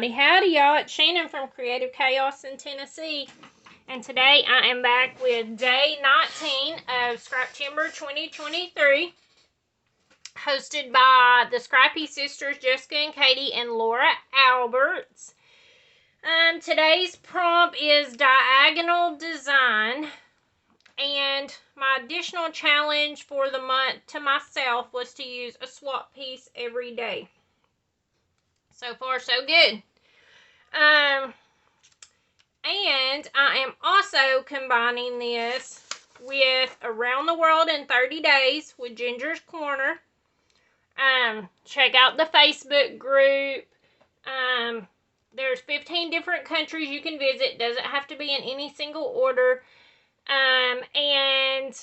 everybody. Howdy, y'all. It's Shannon from Creative Chaos in Tennessee. And today I am back with day 19 of Scraptember 2023. Hosted by the Scrappy sisters, Jessica and Katie, and Laura Alberts. Today's prompt is diagonal design. And my additional challenge for the month to myself was to use a swap piece every day. So far, so good. And I am also combining this with Around the World in 30 Days with Ginger's Corner. Check out the Facebook group. There's 15 different countries you can visit. Doesn't have to be in any single order. And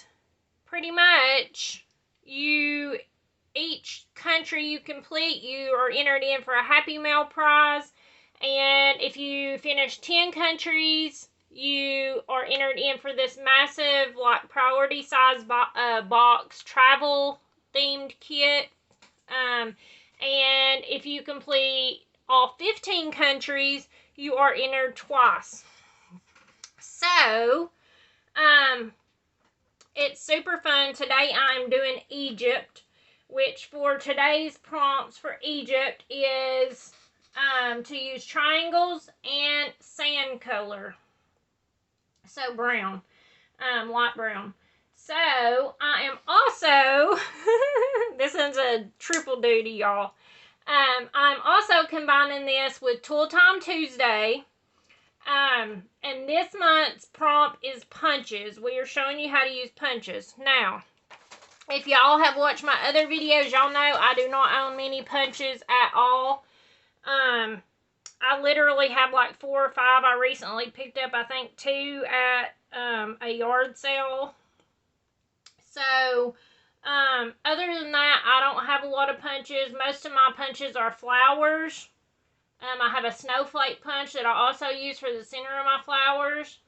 pretty much each country you complete, you are entered in for a Happy Mail prize. And if you finish 10 countries, you are entered in for this massive, like, priority size box travel themed kit. And if you complete all 15 countries, you are entered twice. So, it's super fun. Today I'm doing Egypt, which for today's prompts for Egypt is to use triangles and sand color. So brown, light brown. So I am also, this is a triple duty, y'all. I'm also combining this with Tool Time Tuesday. And this month's prompt is punches. We are showing you how to use punches. Now, if y'all have watched my other videos, y'all know I do not own many punches at all. I literally have like 4 or 5. I recently picked up, I think, 2 at a yard sale. So, other than that, I don't have a lot of punches. Most of my punches are flowers. I have a snowflake punch that I also use for the center of my flowers.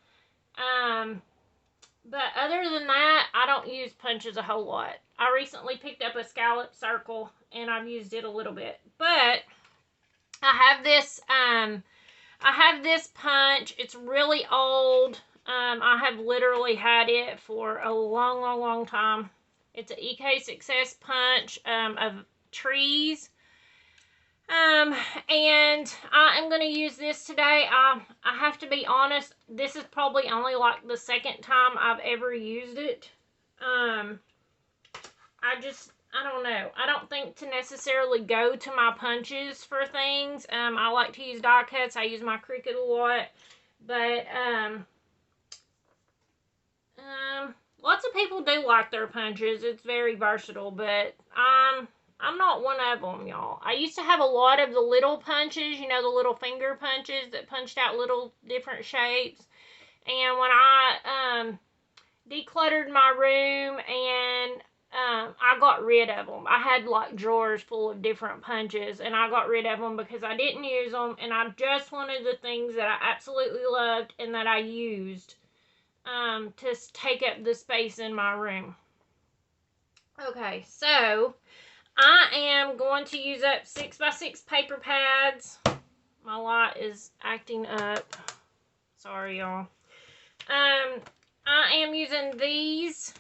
But other than that, I don't use punches a whole lot. I recently picked up a scallop circle and I've used it a little bit. But I have this punch. It's really old. I have literally had it for a long time. It's an EK Success punch of trees. And I am going to use this today. I have to be honest, this is probably only like the second time I've ever used it. I don't know. I don't think to necessarily go to my punches for things. I like to use die cuts. I use my Cricut a lot. But, lots of people do like their punches. It's very versatile, but I'm not one of them, y'all. I used to have a lot of the little punches, you know, the little finger punches that punched out little different shapes. And when I decluttered my room and I got rid of them. I had like drawers full of different punches and I got rid of them because I didn't use them and I just wanted the things that I absolutely loved and that I used to take up the space in my room. Okay, so I am going to use up 6x6 paper pads. My light is acting up. Sorry, y'all. I am using these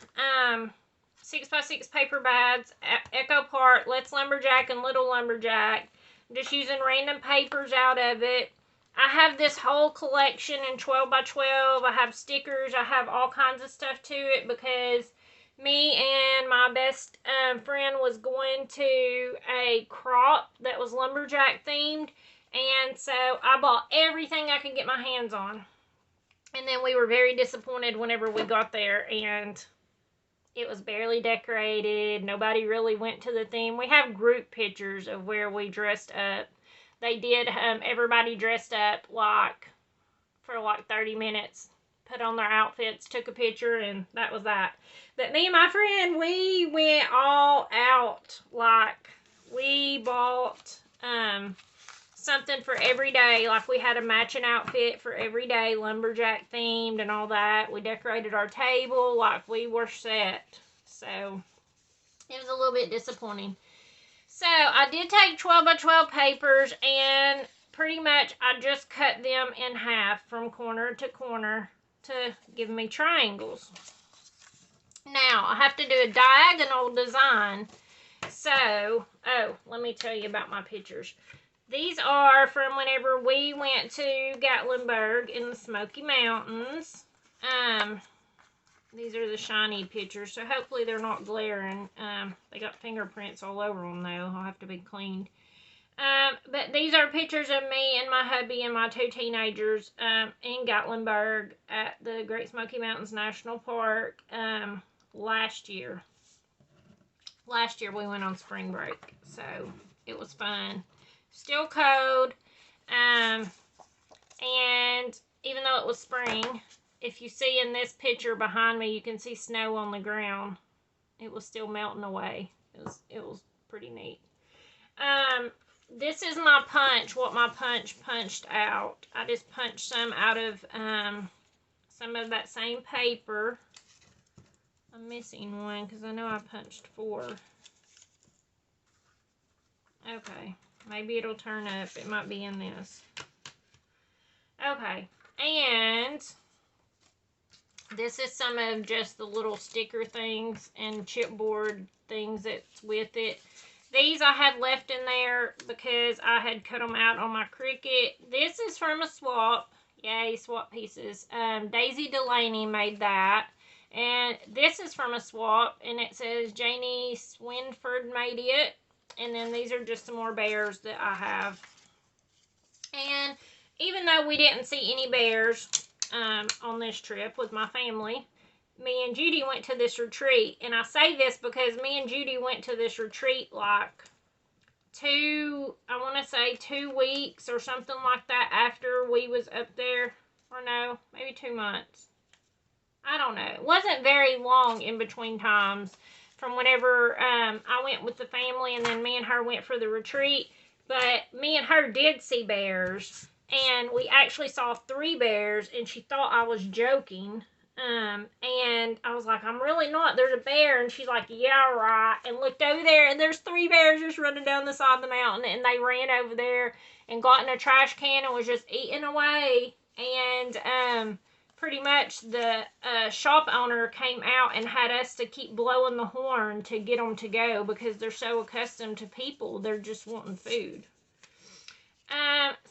6x6 paper pads, Echo Part, Let's Lumberjack, and Little Lumberjack. I'm just using random papers out of it. I have this whole collection in 12x12. I have stickers. I have all kinds of stuff to it because me and my best friend was going to a crop that was lumberjack themed, and so I bought everything I could get my hands on. And then we were very disappointed whenever we got there, and it was barely decorated. Nobody really went to the theme. We have group pictures of where we dressed up. They did, everybody dressed up for 30 minutes. Put on their outfits, took a picture, and that was that. But me and my friend, we went all out. Like, we bought something for every day. Like, we had a matching outfit for every day, lumberjack themed and all that. We decorated our table. Like, we were set. So, it was a little bit disappointing. So, I did take 12x12 papers and pretty much I just cut them in half from corner to corner to give me triangles. Now, I have to do a diagonal design. So, oh, let me tell you about my pictures. These are from whenever we went to Gatlinburg in the Smoky Mountains. These are the shiny pictures, so hopefully they're not glaring. They got fingerprints all over them, though. I'll have to be cleaned. But these are pictures of me and my hubby and my 2 teenagers in Gatlinburg at the Great Smoky Mountains National Park last year. Last year we went on spring break, so it was fun. Still cold, and even though it was spring, if you see in this picture behind me, you can see snow on the ground. It was still melting away. It was pretty neat. This is my punch, what my punch punched out. I just punched some out of some of that same paper. I'm missing one because I know I punched 4. Okay, maybe it'll turn up. It might be in this. Okay, and this is some of just the little sticker things and chipboard things that's with it. These I had left in there because I had cut them out on my Cricut. This is from a swap. Yay, swap pieces. Daisy Delaney made that. And this is from a swap, and it says Janie Swinford made it. And then these are just some more bears that I have. And even though we didn't see any bears on this trip with my family, me and Judy went to this retreat. And I say this because me and Judy went to this retreat like 2 weeks or something like that after we was up there. Or no, maybe 2 months. I don't know. It wasn't very long in between times from whenever I went with the family and then me and her went for the retreat. But me and her did see bears. And we actually saw 3 bears, and she thought I was joking. And I was like, I'm really not. There's a bear. And she's like, yeah, right. And looked over there, and there's 3 bears just running down the side of the mountain. And they ran over there and got in a trash can and was just eating away. And pretty much the shop owner came out and had us to keep blowing the horn to get them to go because they're so accustomed to people. They're just wanting food.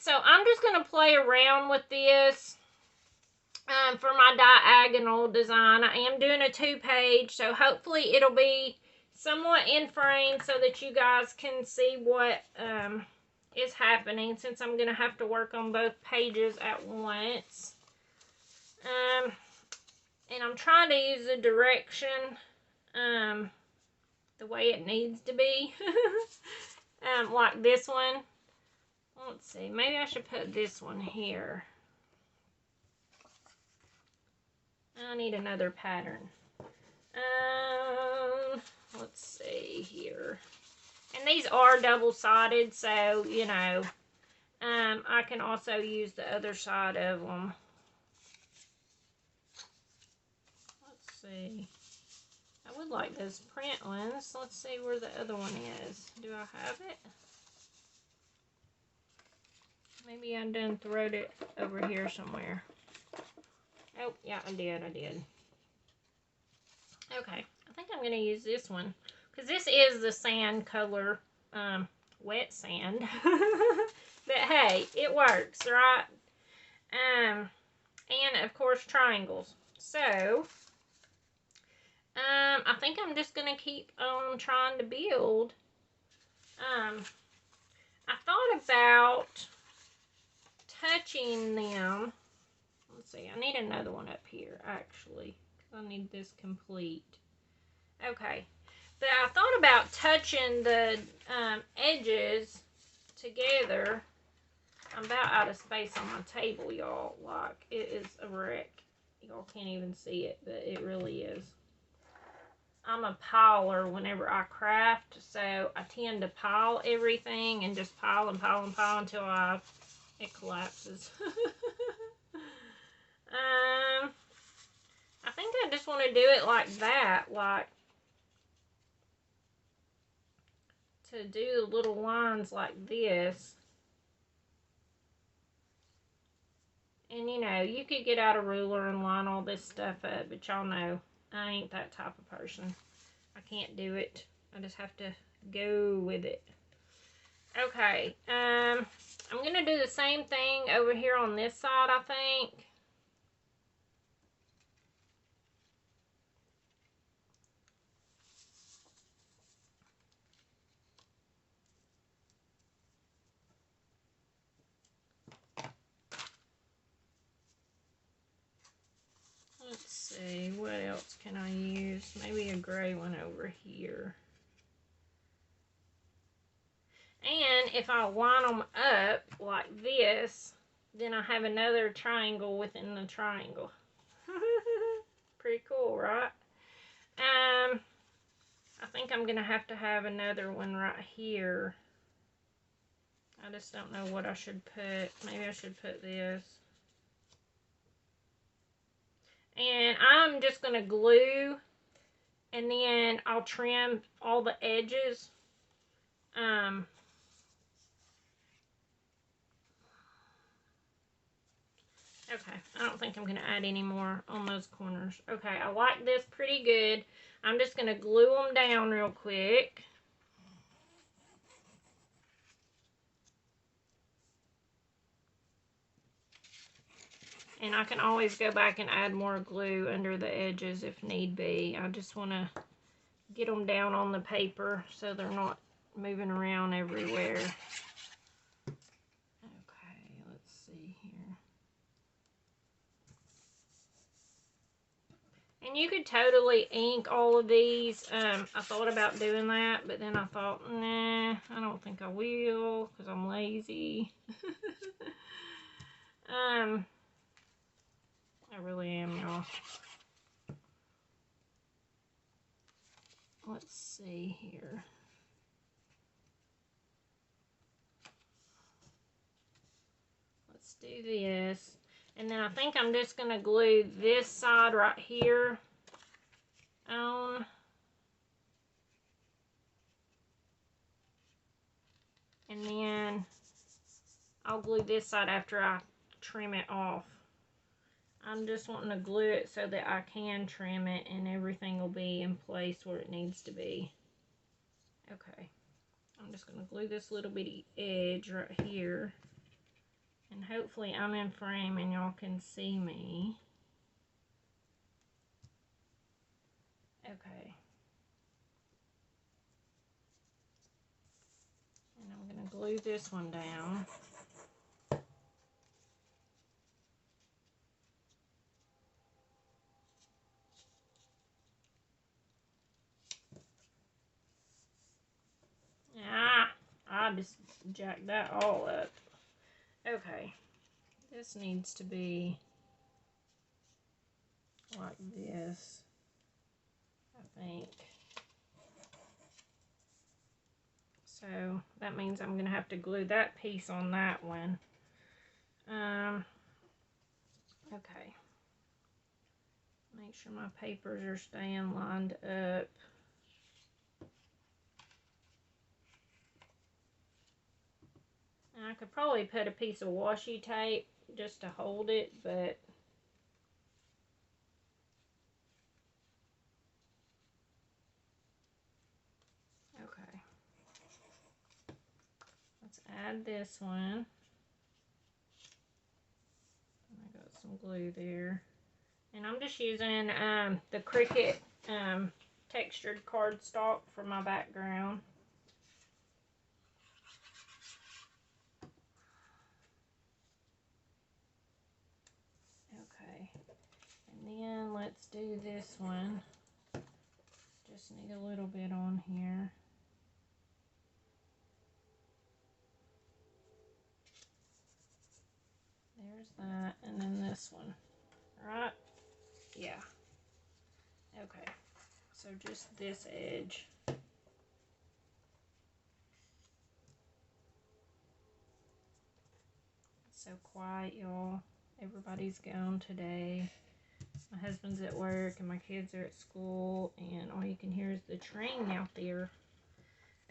So I'm just going to play around with this for my diagonal design. I am doing a 2-page, so hopefully it'll be somewhat in frame so that you guys can see what is happening, since I'm going to have to work on both pages at once. And I'm trying to use the direction the way it needs to be. Like this one. Let's see, maybe I should put this one here. I need another pattern. Let's see here. And these are double-sided, so, you know, I can also use the other side of them. Let's see. I would like those print ones. Let's see where the other one is. Do I have it? Maybe I done throwed it over here somewhere. Oh, yeah, I did. Okay, I think I'm going to use this one. Because this is the sand color, wet sand. But hey, it works, right? And, of course, triangles. So, I think I'm just going to keep on trying to build. I thought about touching them. Let's see, I need another one up here, actually, because I need this complete. Okay, but I thought about touching the edges together. I'm about out of space on my table, y'all. Like, it is a wreck. Y'all can't even see it, but it really is. I'm a piler whenever I craft, so I tend to pile everything and just pile and pile and pile until it collapses. I think I just want to do it like that, like to do the little lines like this. And you know, you could get out a ruler and line all this stuff up, but y'all know I ain't that type of person. I can't do it. I just have to go with it. Okay, I'm gonna do the same thing over here on this side, I think. Let's see, what else can I use? Maybe a gray one over here. And if I line them up like this, then I have another triangle within the triangle. Pretty cool, right? I think I'm gonna have to have another one right here. I just don't know what I should put. Maybe I should put this. And I'm just gonna glue, and then I'll trim all the edges. Okay, I don't think I'm going to add any more on those corners. Okay, I like this pretty good. I'm just going to glue them down real quick. And I can always go back and add more glue under the edges if need be. I just want to get them down on the paper so they're not moving around everywhere. Okay, let's see here. And you could totally ink all of these. I thought about doing that, but then I thought, nah, I don't think I will because I'm lazy. I really am, y'all. Let's see here. Let's do this. And then I think I'm just going to glue this side right here on. And then I'll glue this side after I trim it off. I'm just wanting to glue it so that I can trim it and everything will be in place where it needs to be. Okay. I'm just going to glue this little bitty edge right here. And hopefully I'm in frame and y'all can see me. Okay. And I'm going to glue this one down. I just jacked that all up. Okay. This needs to be like this, I think. So that means I'm going to have to glue that piece on that one. Okay. Make sure my papers are staying lined up. And I could probably put a piece of washi tape just to hold it, but okay. Let's add this one. I got some glue there. And I'm just using the Cricut textured cardstock for my background. Okay. And then let's do this one. Just need a little bit on here. There's that, and then this one, right? Yeah. Okay, so just this edge. It's so quiet, y'all. Everybody's gone today. My husband's at work, and my kids are at school, and all you can hear is the train out there.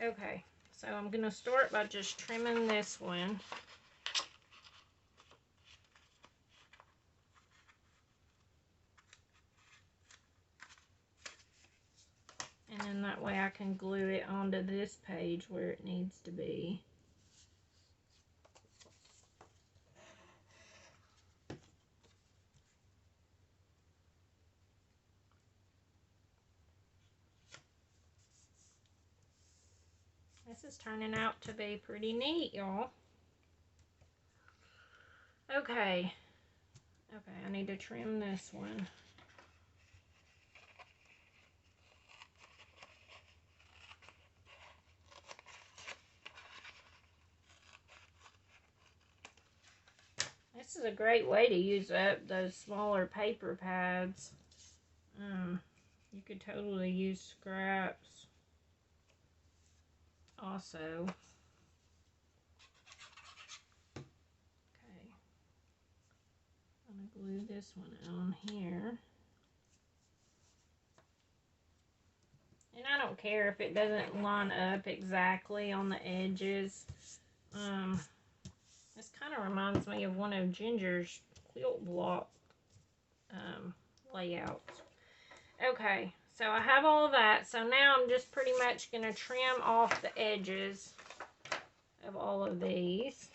Okay, so I'm going to start by just trimming this one. that way I can glue it onto this page where it needs to be. This is turning out to be pretty neat, y'all. Okay. Okay, I need to trim this one. This is a great way to use up those smaller paper pads. You could totally use scraps also. Okay. I'm going to glue this one on here. And I don't care if it doesn't line up exactly on the edges. This kind of reminds me of one of Ginger's quilt block layouts. Okay, so I have all of that. So now I'm just pretty much going to trim off the edges of all of these.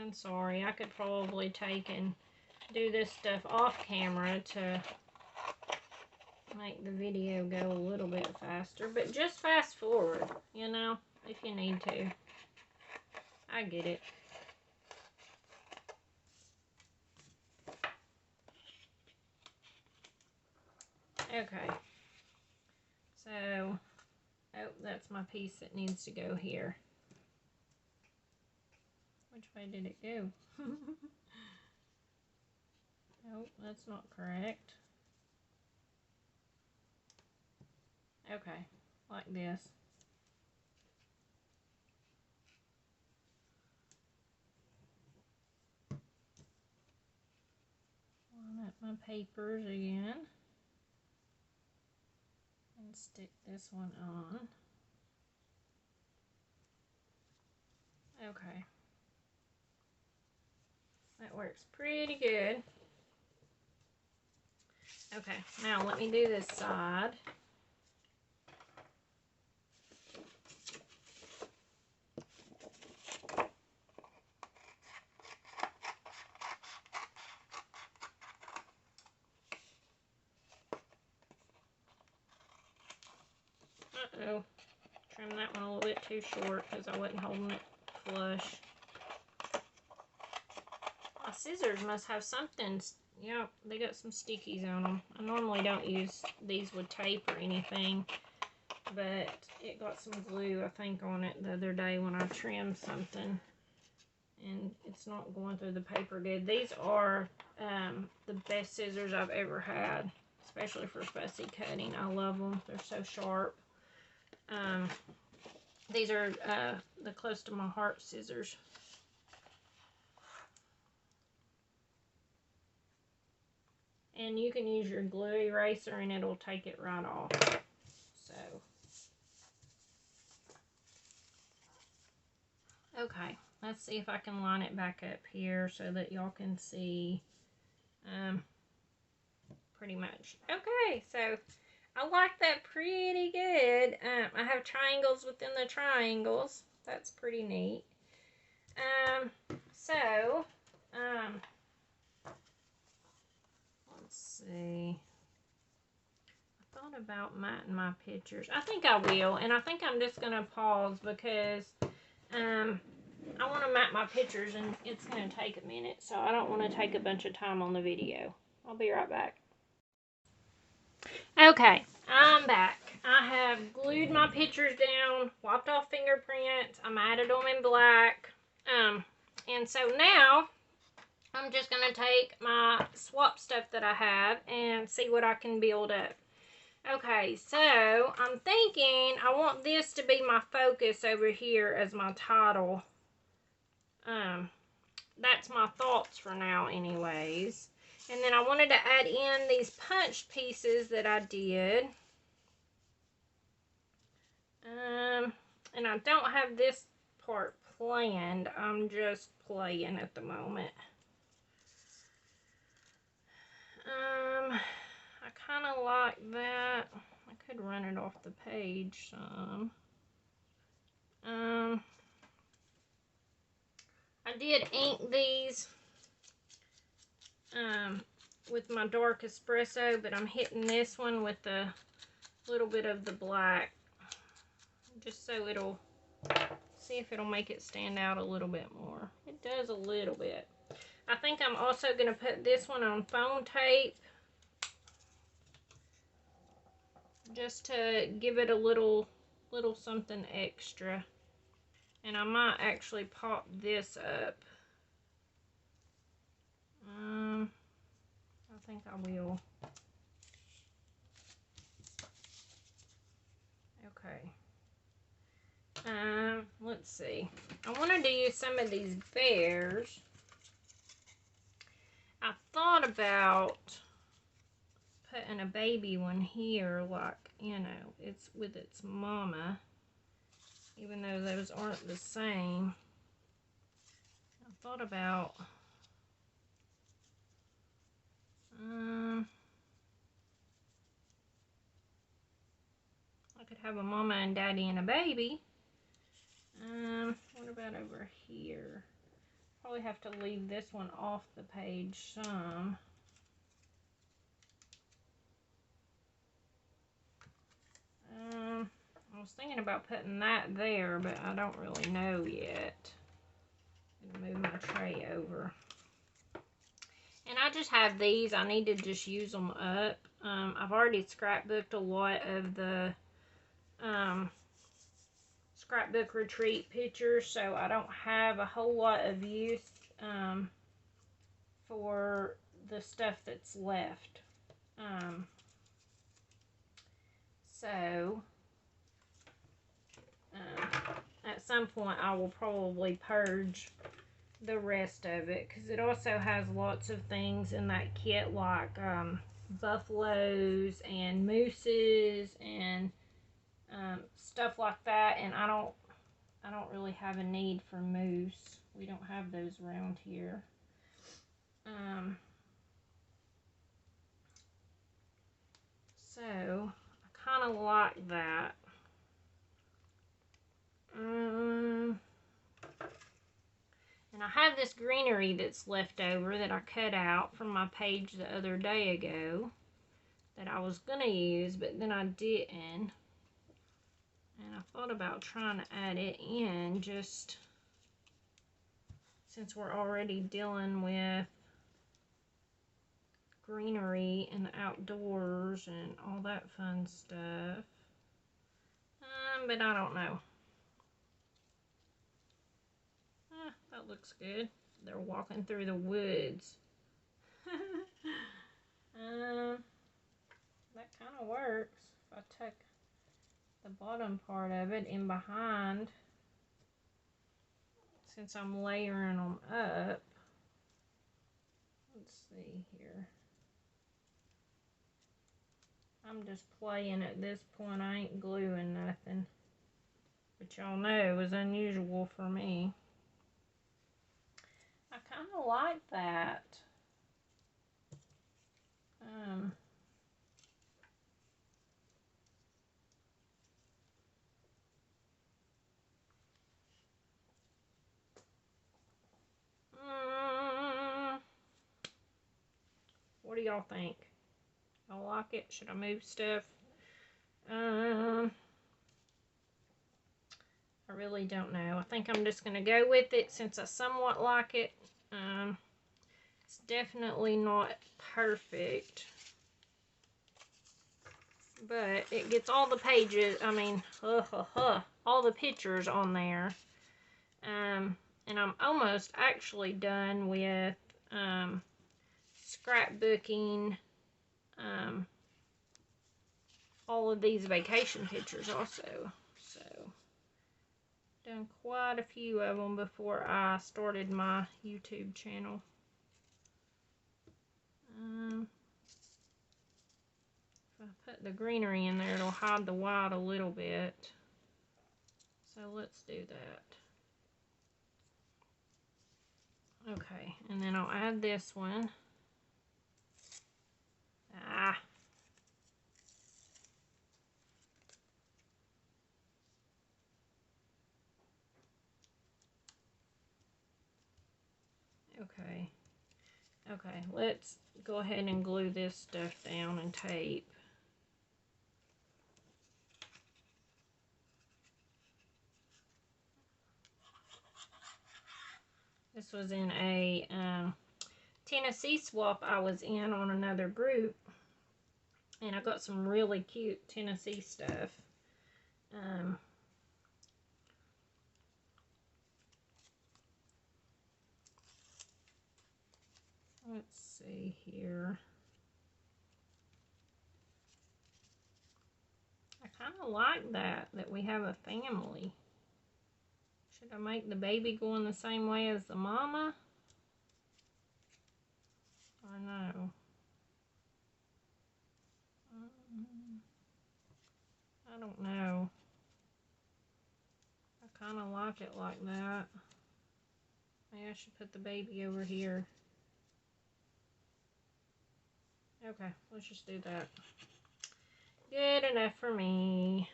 I'm sorry, I could probably take and do this stuff off camera to make the video go a little bit faster, but just fast forward, you know, if you need to. I get it. Okay, so, oh, that's my piece that needs to go here. Which way did it go? Oh, that's not correct. Okay, like this. Line up my papers again. And stick this one on. Okay. That works pretty good. Okay, now let me do this side. Uh-oh. Trim that one a little bit too short because I wasn't holding it flush. My scissors must have something. Yeah, they got some stickies on them. I normally don't use these with tape or anything, but it got some glue, I think, on it the other day when I trimmed something, and it's not going through the paper good. These are the best scissors I've ever had, especially for fussy cutting. I love them. They're so sharp. These are the close to my heart scissors. And you can use your glue eraser and it'll take it right off. So, okay, let's see if I can line it back up here so that y'all can see pretty much. Okay, so I like that pretty good. I have triangles within the triangles. That's pretty neat. Let's see. I thought about matting my pictures. I think I will, and I think I'm just going to pause because I want to mat my pictures, and it's going to take a minute, so I don't want to take a bunch of time on the video. I'll be right back. Okay, I'm back. I have glued my pictures down, wiped off fingerprints, I matted them in black, and so now I'm just going to take my swap stuff that I have and see what I can build up. Okay, so I'm thinking I want this to be my focus over here as my title. That's my thoughts for now anyways. And then I wanted to add in these punched pieces that I did. And I don't have this part planned. I'm just playing at the moment. I kind of like that. I could run it off the page some. I did ink these with my dark espresso, but I'm hitting this one with a little bit of the black, just so it'll, see if it'll make it stand out a little bit more. It does a little bit. I think I'm also going to put this one on foam tape, just to give it a little something extra. And I might actually pop this up. I think I will. Okay. Let's see. I wanted to use some of these bears. I thought about putting a baby one here, like, you know, it's with its mama, even though those aren't the same. I thought about I could have a mama and daddy and a baby. What about over here? Probably have to leave this one off the page some. I was thinking about putting that there, but I don't really know yet. I'm gonna move my tray over. And I just have these. I need to just use them up. I've already scrapbooked a lot of the scrapbook retreat pictures, so I don't have a whole lot of use for the stuff that's left. At some point I will probably purge the rest of it, because it also has lots of things in that kit, like buffaloes and mooses and stuff like that, and I don't really have a need for moose. We don't have those around here. So I kind of like that. And I have this greenery that's left over that I cut out from my page the other day ago that I was going to use, but then I didn't. And I thought about trying to add it in, just since we're already dealing with greenery and the outdoors and all that fun stuff. But I don't know. That looks good. They're walking through the woods. That kind of works. If I tuck the bottom part of it in behind, since I'm layering them up. Let's see here. I'm just playing at this point. I ain't gluing nothing, which y'all know is unusual for me. I kind of like that. What do y'all think? I like it. Should I move stuff? I really don't know. I think I'm just going to go with it since I somewhat like it. It's definitely not perfect, but it gets all the pages, I mean, all the pictures on there. And I'm almost actually done with scrapbooking all of these vacation pictures also. So, done quite a few of them before I started my YouTube channel. If I put the greenery in there, it'll hide the white a little bit. So let's do that. Okay, and then I'll add this one. Okay. Okay, let's go ahead and glue this stuff down and tape. This was in a Tennessee swap I was in on another group. And I got some really cute Tennessee stuff. Let's see here. I kind of like that we have a family. Should I make the baby go in the same way as the mama? I know. I don't know. I kind of like it like that. Maybe I should put the baby over here. Okay, let's just do that. Good enough for me.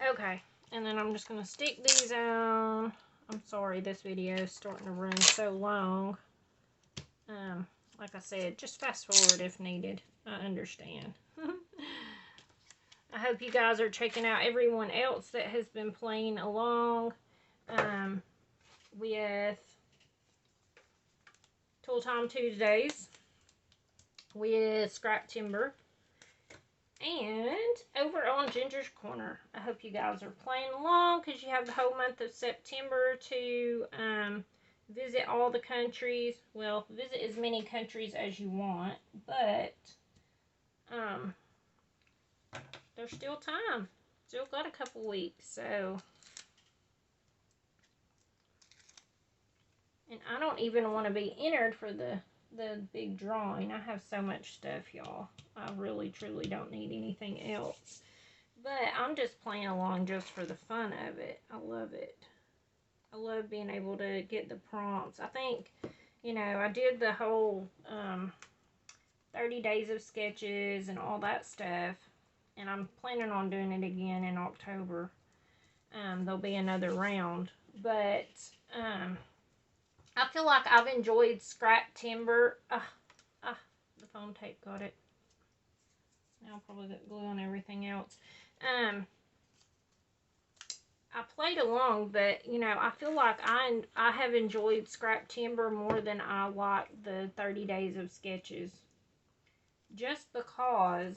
Okay, and then I'm just going to stick these on. I'm sorry, this video is starting to run so long. Like I said, just fast forward if needed. I understand. I hope you guys are checking out everyone else that has been playing along with Tool Time Tuesdays with Scraptember and over on Ginger's Corner. I hope you guys are playing along because you have the whole month of September to visit all the countries. Well, visit as many countries as you want, but there's still time. Still got a couple weeks, so. And I don't even want to be entered for the big drawing. I have so much stuff, y'all. I really, truly don't need anything else. But I'm just playing along just for the fun of it. I love it. I love being able to get the prompts. I think, you know, I did the whole 30 days of sketches and all that stuff. And I'm planning on doing it again in October. There'll be another round. But I feel like I've enjoyed Scraptember. The foam tape got it. Now I'll probably get glue on everything else. I played along, but, you know, I feel like I have enjoyed Scraptember more than I like the 30 days of sketches. Just because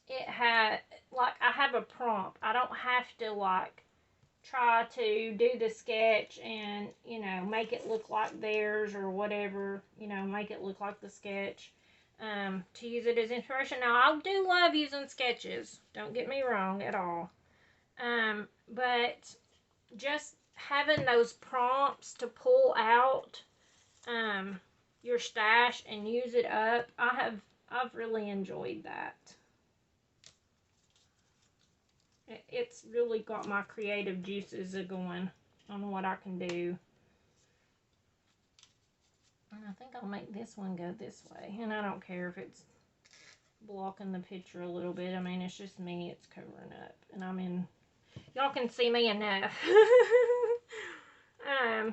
it had, like, I have a prompt. I don't have to, like, try to do the sketch and, you know, make it look like theirs or whatever, you know, make it look like the sketch, to use it as inspiration. Now, I do love using sketches, don't get me wrong at all, but just having those prompts to pull out your stash and use it up, I've really enjoyed that. It's really got my creative juices going on what I can do. And I think I'll make this one go this way. And I don't care if it's blocking the picture a little bit. I mean, it's just me. It's covering up. And I'm in... Y'all can see me enough. I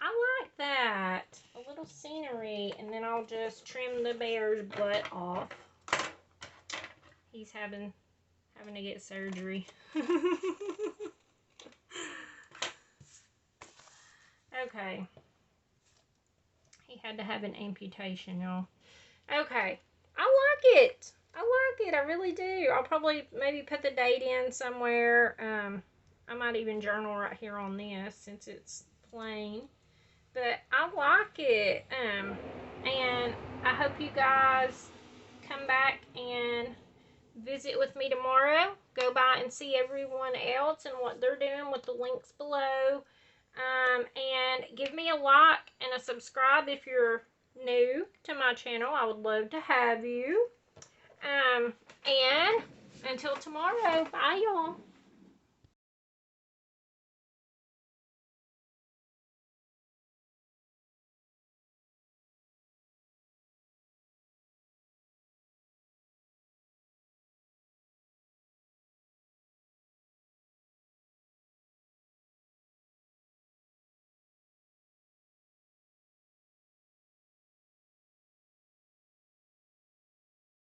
like that. A little scenery. And then I'll just trim the bear's butt off. He's having to get surgery. Okay. He had to have an amputation, y'all. Okay. I like it. I like it. I really do. I'll probably maybe put the date in somewhere. I might even journal right here on this since it's plain. But I like it. And I hope you guys come back and visit with me tomorrow. Go by and see everyone else and what they're doing with the links below. And give me a like and a subscribe if you're new to my channel. I would love to have you. And until tomorrow, bye y'all.